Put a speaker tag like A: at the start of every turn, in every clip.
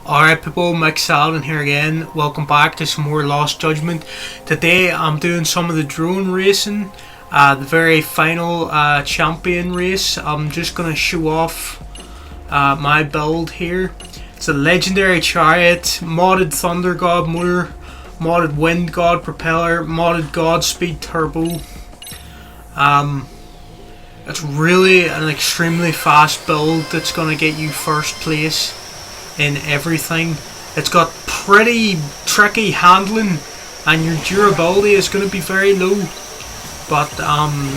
A: Alright people, Mike Saladin here again. Welcome back to some more Lost Judgment. Today I'm doing some of the drone racing, the very final champion race. I'm just going to show off my build here. It's a legendary chariot, modded Thunder God motor, modded Wind God propeller, modded Godspeed turbo. It's really an extremely fast build that's going to get you first place in everything. It's got pretty tricky handling and your durability is going to be very low, but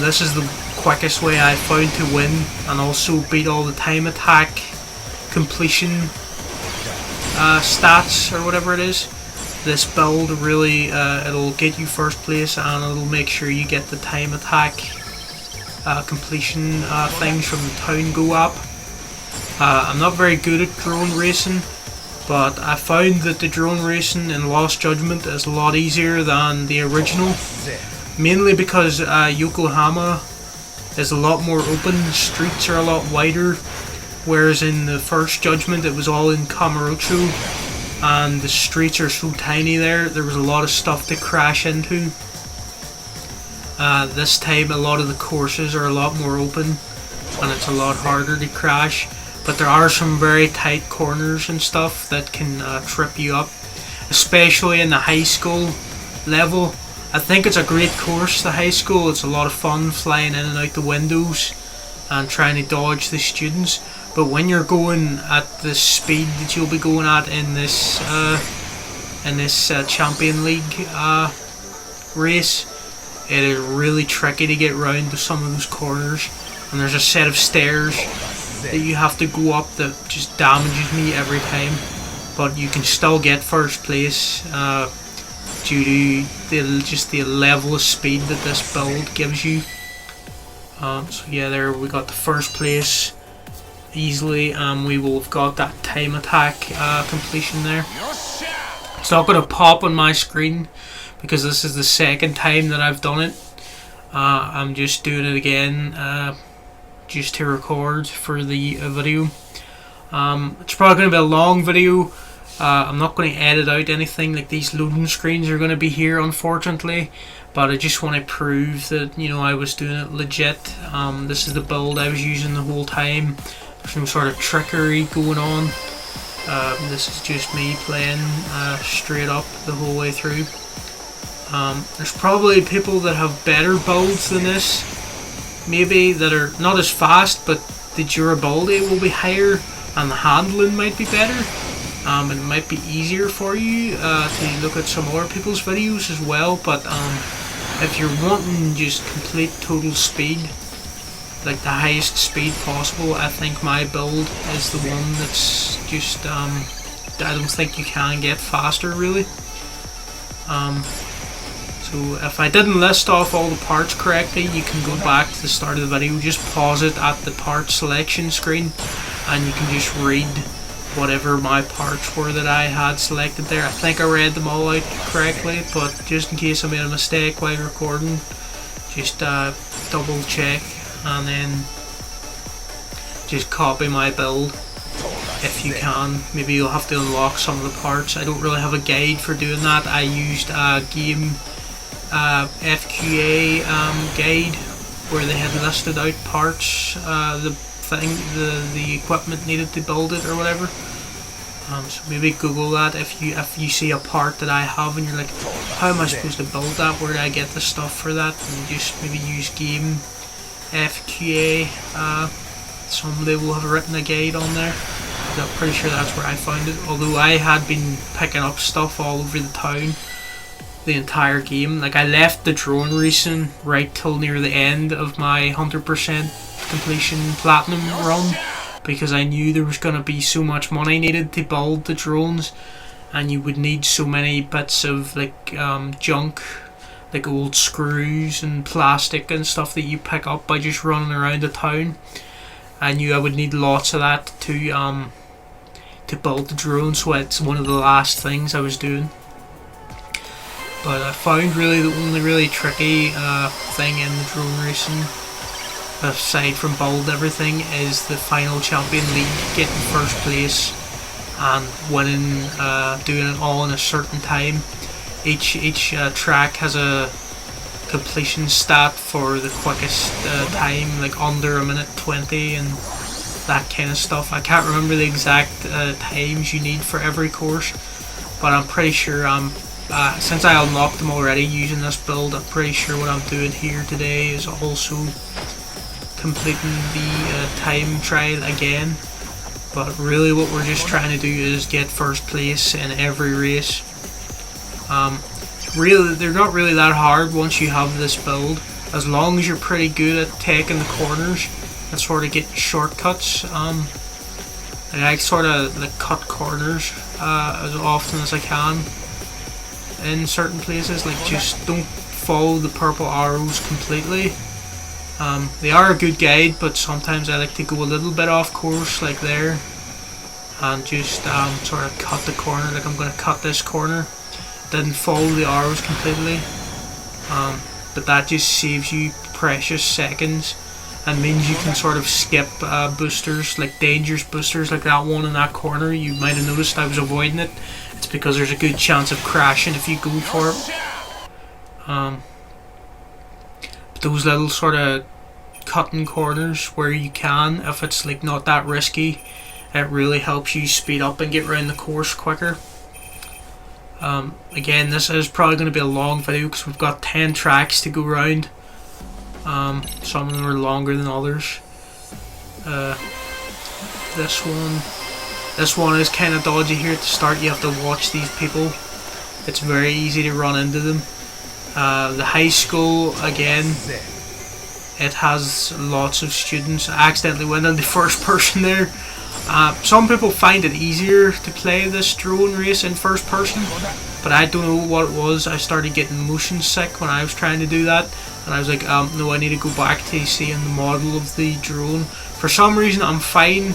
A: this is the quickest way I found to win and also beat all the time attack completion stats or whatever it is. This build really it'll get you first place and it'll make sure you get the time attack completion things from the town go up. I'm not very good at drone racing, but I found that the drone racing in Lost Judgment is a lot easier than the original, mainly because Yokohama is a lot more open, the streets are a lot wider, whereas in the first Judgment it was all in Kamurocho and the streets are so tiny there was a lot of stuff to crash into. This time a lot of the courses are a lot more open and it's a lot harder to crash. But there are some very tight corners and stuff that can trip you up, especially in the high school level. I think it's a great course, the high school. It's a lot of fun flying in and out the windows and trying to dodge the students. But when you're going at the speed that you'll be going at in this Champion League race, it is really tricky to get round to some of those corners. And there's a set of stairs that you have to go up that just damages me every time, but you can still get first place due to just the level of speed that this build gives you. So yeah, there we got the first place easily, and we will have got that time attack completion there. It's not going to pop on my screen because this is the second time that I've done it. I'm just doing it again just to record for the video. It's probably going to be a long video. I'm not going to edit out anything, like these loading screens are going to be here unfortunately, but I just want to prove that, you know, I was doing it legit. This is the build I was using the whole time. There's no sort of trickery going on. This is just me playing straight up the whole way through. There's probably people that have better builds than this, maybe, that are not as fast, but the durability will be higher and the handling might be better. It might be easier for you to look at some other people's videos as well, but if you're wanting just complete total speed, like the highest speed possible, I think my build is the one that's just I don't think you can get faster really. So if I didn't list off all the parts correctly, you can go back to the start of the video, just pause it at the part selection screen and you can just read whatever my parts were that I had selected there. I think I read them all out correctly, but just in case I made a mistake while recording, just double check and then just copy my build if you can. Maybe you'll have to unlock some of the parts. I don't really have a guide for doing that. I used a game FQA guide where they had listed out parts, the equipment needed to build it or whatever. So maybe Google that if you see a part that I have and you're like, how am I supposed to build that? Where do I get the stuff for that? And just maybe use game FQA. Somebody will have written a guide on there. I'm pretty sure that's where I found it. Although I had been picking up stuff all over the town the entire game. Like, I left the drone racing right till near the end of my 100% completion platinum run because I knew there was going to be so much money needed to build the drones and you would need so many bits of like junk, like old screws and plastic and stuff that you pick up by just running around the town. I knew I would need lots of that to build the drone, so it's one of the last things I was doing. But I found really the only really tricky thing in the drone racing, aside from build everything, is the final Champion League, getting first place and winning, doing it all in a certain time. Each track has a completion stat for the quickest time, like under a minute 20 and that kind of stuff. I can't remember the exact times you need for every course, but I'm pretty sure since I unlocked them already using this build, I'm pretty sure what I'm doing here today is also completing the time trial again. But really what we're just trying to do is get first place in every race. Really, they're not really that hard once you have this build, as long as you're pretty good at taking the corners and sort of getting shortcuts. And I sort of like cut corners as often as I can in certain places. Like, just don't follow the purple arrows completely. They are a good guide, but sometimes I like to go a little bit off course, like there, and just sort of cut the corner. Like, I'm going to cut this corner. Didn't follow the arrows completely, but that just saves you precious seconds and means you can sort of skip boosters, like dangerous boosters, like that one in that corner. You might have noticed I was avoiding it. It's because there's a good chance of crashing if you go for it. But those little sort of cutting corners where you can, if it's like not that risky, it really helps you speed up and get around the course quicker. Again, this is probably going to be a long video because we've got 10 tracks to go round. Some of them are longer than others. This one is kind of dodgy here at the start. You have to watch these people. It's very easy to run into them. The high school, again, it has lots of students. I accidentally went into first person there. Some people find it easier to play this drone race in first person, but I don't know what it was. I started getting motion sick when I was trying to do that, and I was like, no, I need to go back to seeing the model of the drone. For some reason, I'm fine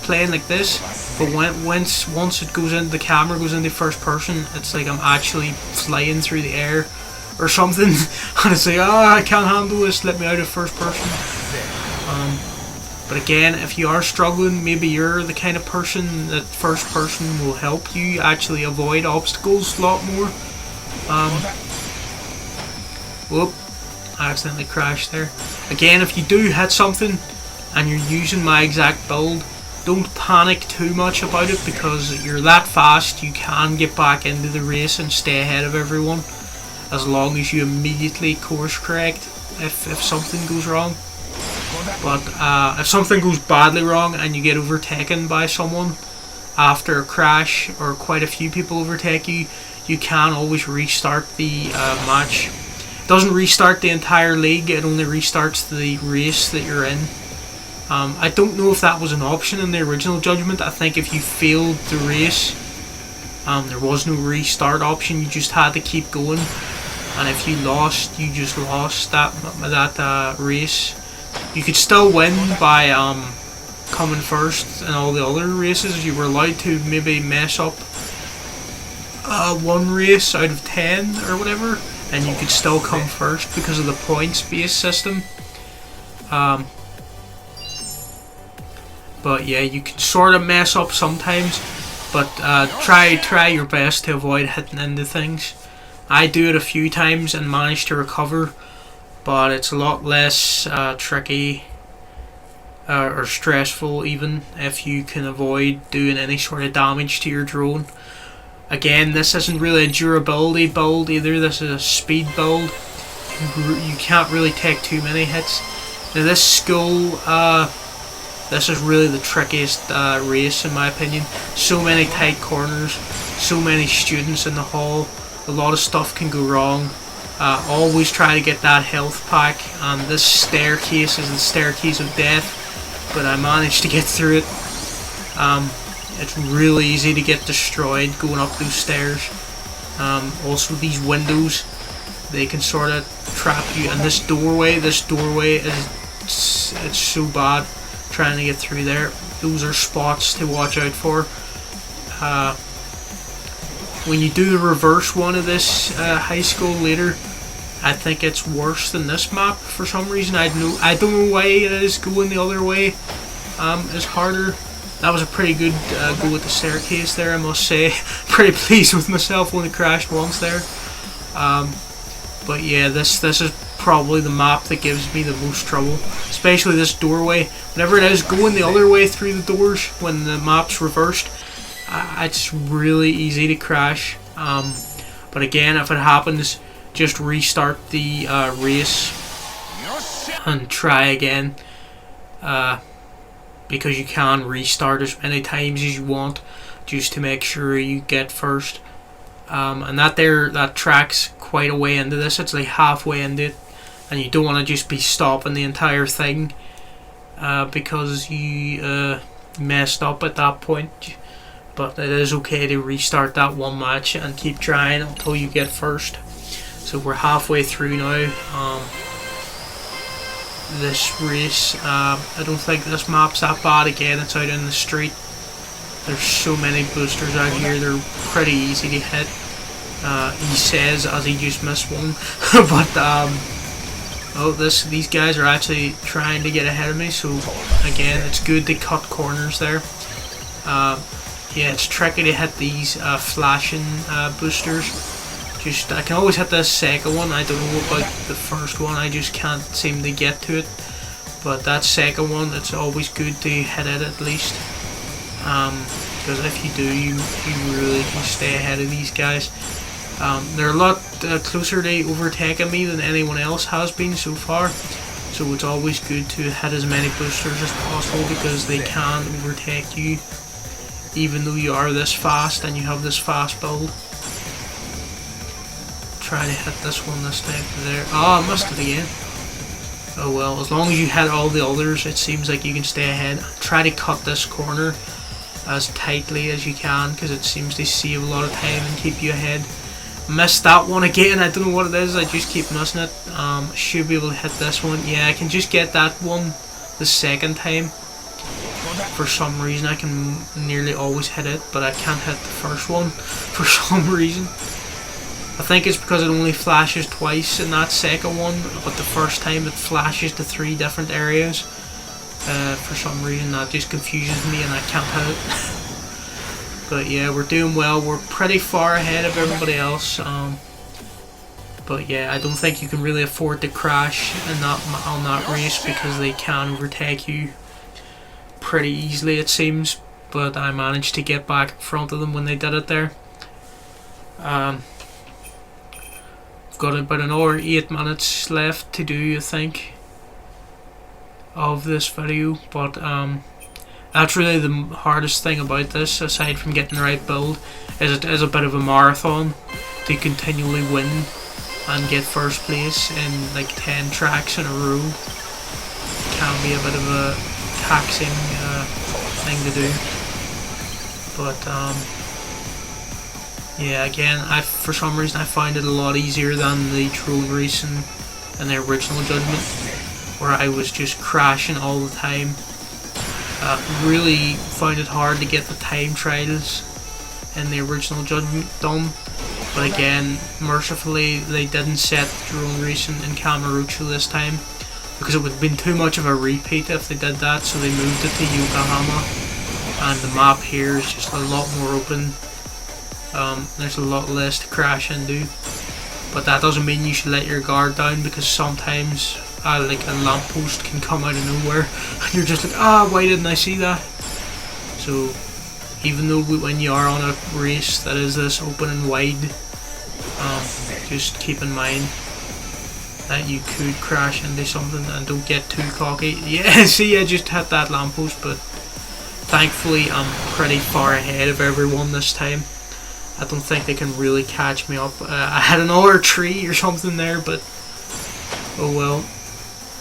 A: playing like this, but once it goes into the camera, goes into first person, it's like I'm actually flying through the air or something, and it's like, I can't handle this, let me out of first person. But again, if you are struggling, maybe you're the kind of person that first person will help you actually avoid obstacles a lot more. Whoop, I accidentally crashed there. Again, if you do hit something and you're using my exact build, don't panic too much about it, because you're that fast, you can get back into the race and stay ahead of everyone, as long as you immediately course correct if something goes wrong. But if something goes badly wrong and you get overtaken by someone after a crash, or quite a few people overtake you, you can always restart the match. It doesn't restart the entire league, it only restarts the race that you're in. I don't know if that was an option in the original Judgment. I think if you failed the race, there was no restart option, you just had to keep going. And if you lost, you just lost that race. You could still win by coming first in all the other races. You were allowed to maybe mess up one race out of 10 or whatever, and you could still come first because of the points-based system. But yeah, you can sort of mess up sometimes, but try your best to avoid hitting into things. I do it a few times and manage to recover, but it's a lot less tricky or stressful even if you can avoid doing any sort of damage to your drone. Again, this isn't really a durability build either, this is a speed build. You can't really take too many hits. Now this school, this is really the trickiest race in my opinion. So many tight corners, so many students in the hall, a lot of stuff can go wrong. Always try to get that health pack, and this staircase is the staircase of death, but I managed to get through it. It's really easy to get destroyed going up those stairs. Also these windows, they can sort of trap you, and this doorway is it's so bad trying to get through there. Those are spots to watch out for. When you do the reverse one of this high school later, I think it's worse than this map for some reason. I don't know why it is going the other way is harder. that was a pretty good go with the staircase there, I must say. Pretty pleased with myself when it crashed once there. But yeah, this is probably the map that gives me the most trouble, especially this doorway. Whenever it is going the other way through the doors, when the map's reversed, it's really easy to crash. But again, if it happens, just restart the race and try again, because you can restart as many times as you want just to make sure you get first. And that track's quite a way into this. It's like halfway into it, and you don't want to just be stopping the entire thing because you messed up at that point. But it is okay to restart that one match and keep trying until you get first. So we're halfway through now. This race, I don't think this map's that bad. Again, it's out in the street. There's so many boosters out here, they're pretty easy to hit. He says as he just missed one. But oh, these guys are actually trying to get ahead of me, so again, it's good to cut corners there. Yeah, it's tricky to hit these flashing boosters. I can always hit the second one. I don't know about the first one, I just can't seem to get to it. But that second one, it's always good to hit it at least. Because if you do, you really can stay ahead of these guys. They're a lot closer to overtaking me than anyone else has been so far. So it's always good to hit as many boosters as possible, because they can overtake you even though you are this fast and you have this fast build. Try to hit this one this time. There. Oh, I missed it again. Oh well, as long as you hit all the others, it seems like you can stay ahead. Try to cut this corner as tightly as you can, because it seems to save a lot of time and keep you ahead. Missed that one again. I don't know what it is, I just keep missing it. Should be able to hit this one. Yeah, I can just get that one the second time. For some reason I can nearly always hit it, but I can't hit the first one for some reason. I think it's because it only flashes twice in that second one, but the first time it flashes to 3 different areas. For some reason that just confuses me and I can't hit it. But yeah, we're doing well. We're pretty far ahead of everybody else. But yeah, I don't think you can really afford to crash on that race, because they can overtake you pretty easily, it seems. But I managed to get back in front of them when they did it there. I've got about another 8 minutes left to do, I think, of this video. But that's really the hardest thing about this, aside from getting the right build, is it is a bit of a marathon to continually win and get first place in like 10 tracks in a row. It can be a bit of a taxing thing to do. But yeah, again, for some reason I find it a lot easier than the drone racing in the original Judgment, where I was just crashing all the time. Really found it hard to get the time trials in the original Judgment done, but again, mercifully they didn't set drone racing in Kamurocho this time, because it would have been too much of a repeat if they did that, so they moved it to Yokohama, and the map here is just a lot more open. There's a lot less to crash into, but that doesn't mean you should let your guard down, because sometimes like a lamppost can come out of nowhere and you're just like, why didn't I see that? So even though when you are on a race that is this open and wide, just keep in mind that you could crash into something, and don't get too cocky. Yeah, see, I just hit that lamppost, but thankfully I'm pretty far ahead of everyone this time. I don't think they can really catch me up. I had another tree or something there, but oh well.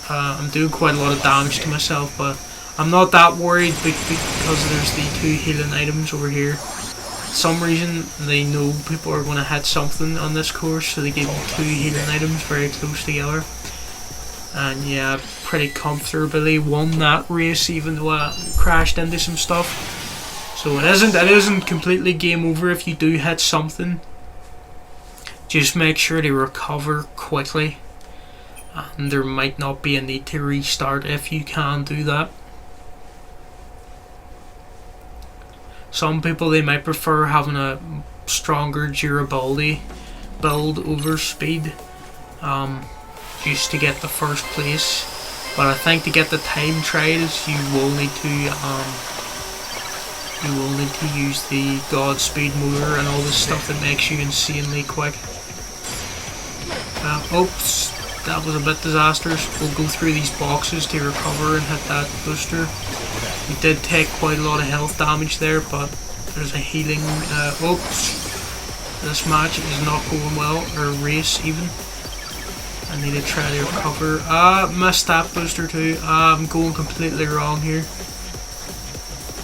A: I'm doing quite a lot of damage to myself, but I'm not that worried because there's the 2 healing items over here. For some reason they know people are going to hit something on this course, so they give me 2 healing items very close together. And yeah, pretty comfortably won that race, even though I crashed into some stuff. So it isn't completely game over if you do hit something. Just make sure to recover quickly, and there might not be a need to restart if you can do that. Some people, they might prefer having a stronger durability build over speed, just to get the first place. But I think to get the time tries, you will need to use the Godspeed motor and all this stuff that makes you insanely quick. Oops, that was a bit disastrous. We'll go through these boxes to recover and hit that booster. We did take quite a lot of health damage there, but there's a healing. Oops, this match is not going well, or race even. I need to try to recover. Missed that booster too. I'm going completely wrong here.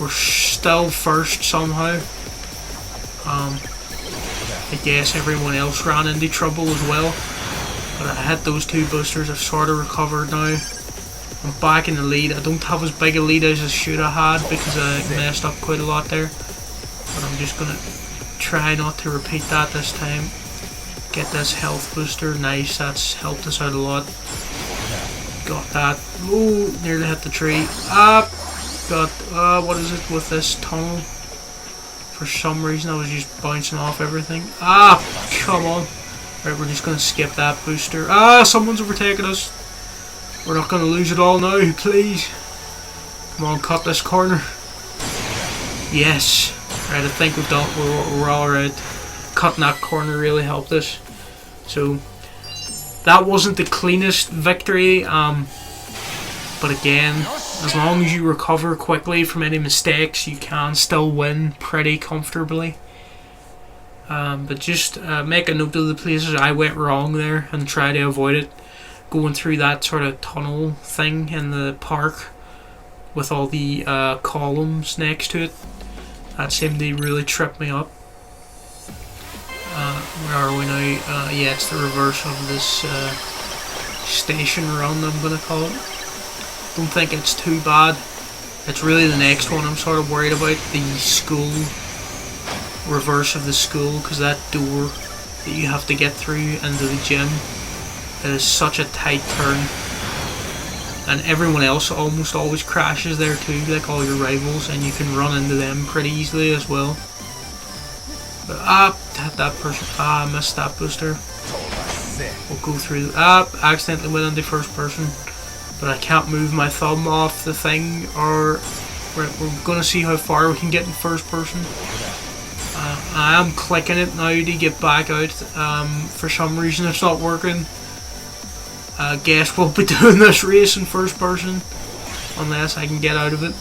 A: We're still first somehow. I guess everyone else ran into trouble as well. But I hit those 2 boosters. I've sort of recovered now. I'm back in the lead. I don't have as big a lead as I should have had because I messed up quite a lot there. But I'm just gonna try not to repeat that this time. Get this health booster. Nice, that's helped us out a lot. Got that. Oh, nearly hit the tree. Got, what is it with this tunnel? For some reason I was just bouncing off everything. Come on. Right, we're just gonna skip that booster. Someone's overtaking us. We're not gonna lose it all now, please. Come on, cut this corner. Yes. Right, I think we're alright. Cutting that corner really helped us. So that wasn't the cleanest victory, but again, as long as you recover quickly from any mistakes, you can still win pretty comfortably. But just make a note of the places I went wrong there and try to avoid it. Going through that sort of tunnel thing in the park with all the columns next to it, that seemed to really trip me up. Where are we now? Yeah, it's the reverse of this station run, I'm gonna call it. Don't think it's too bad. It's really the next one I'm sort of worried about, the school, reverse of the school, because that door that you have to get through into the gym, it is such a tight turn. And everyone else almost always crashes there too, like all your rivals, and you can run into them pretty easily as well. But, hit that person. I missed that booster. We'll go through. Accidentally went into first person. But I can't move my thumb off the thing, or we're gonna see how far we can get in first person. I am clicking it now to get back out. For some reason it's not working. I guess we'll be doing this race in first person unless I can get out of it.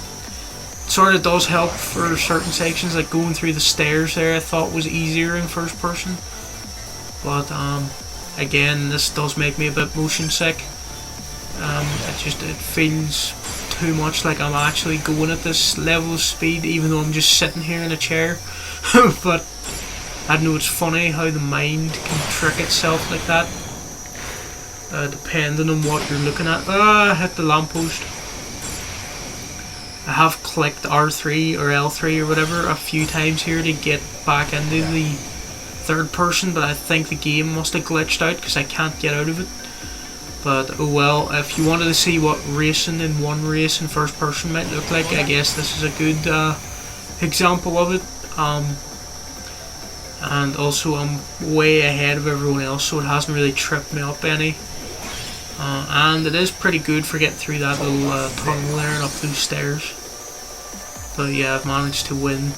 A: Sort of does help for certain sections, like going through the stairs there. I thought was easier in first person, but again, this does make me a bit motion sick. It feels too much like I'm actually going at this level of speed, even though I'm just sitting here in a chair. But I know it's funny how the mind can trick itself like that, depending on what you're looking at. I hit the lamppost. I have clicked R3 or L3 or whatever a few times here to get back into the third person, but I think the game must have glitched out because I can't get out of it. But oh well, if you wanted to see what racing in one race in first person might look like, I guess this is a good example of it. And also I'm way ahead of everyone else, so it hasn't really tripped me up any. And it is pretty good for getting through that little tunnel there and up those stairs. But yeah, I've managed to win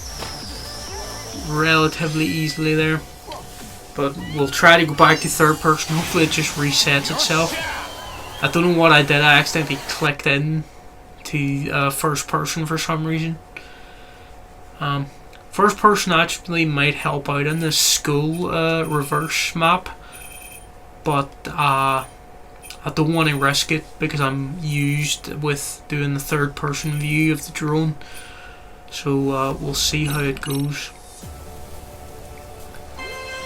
A: relatively easily there. But we'll try to go back to third person. Hopefully it just resets itself. I don't know what I did. I accidentally clicked in to first person for some reason. First person actually might help out in this school reverse map, but I don't want to risk it because I'm used with doing the third person view of the drone. So we'll see how it goes.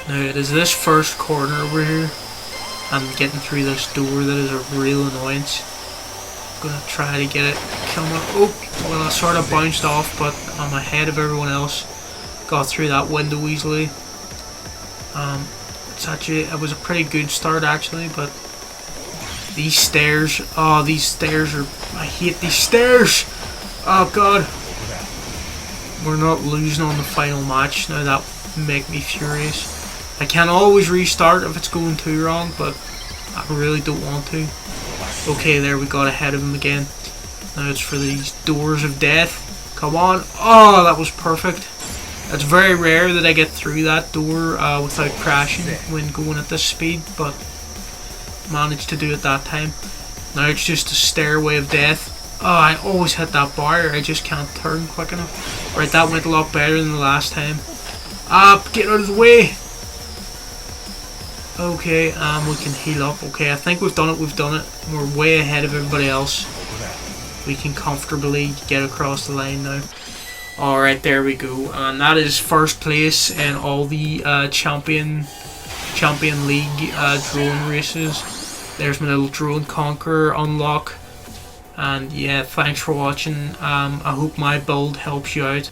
A: Now it is this first corner over here. I'm getting through this door that is a real annoyance. I'm gonna try to get it. Come on. Oh, well, I sort of bounced off, but I'm ahead of everyone else. Got through that window easily. It was a pretty good start actually, but these stairs. Oh, these stairs are. I hate these stairs. Oh god. we're not losing on the final match. Now that would make me furious. I can always restart if it's going too wrong, but I really don't want to. Okay, there we got ahead of him again. Now it's for these doors of death. Come on. Oh, that was perfect. It's very rare that I get through that door without crashing when going at this speed, but managed to do it that time. Now it's just a stairway of death. Oh, I always hit that bar. I just can't turn quick enough. Right, that went a lot better than the last time. Get out of the way. Okay, we can heal up. Okay, I think we've done it. We're way ahead of everybody else. We can comfortably get across the line now. Alright, there we go. And that is first place in all the Champion League drone races. There's my little drone conqueror unlock. And yeah, thanks for watching. I hope my build helps you out.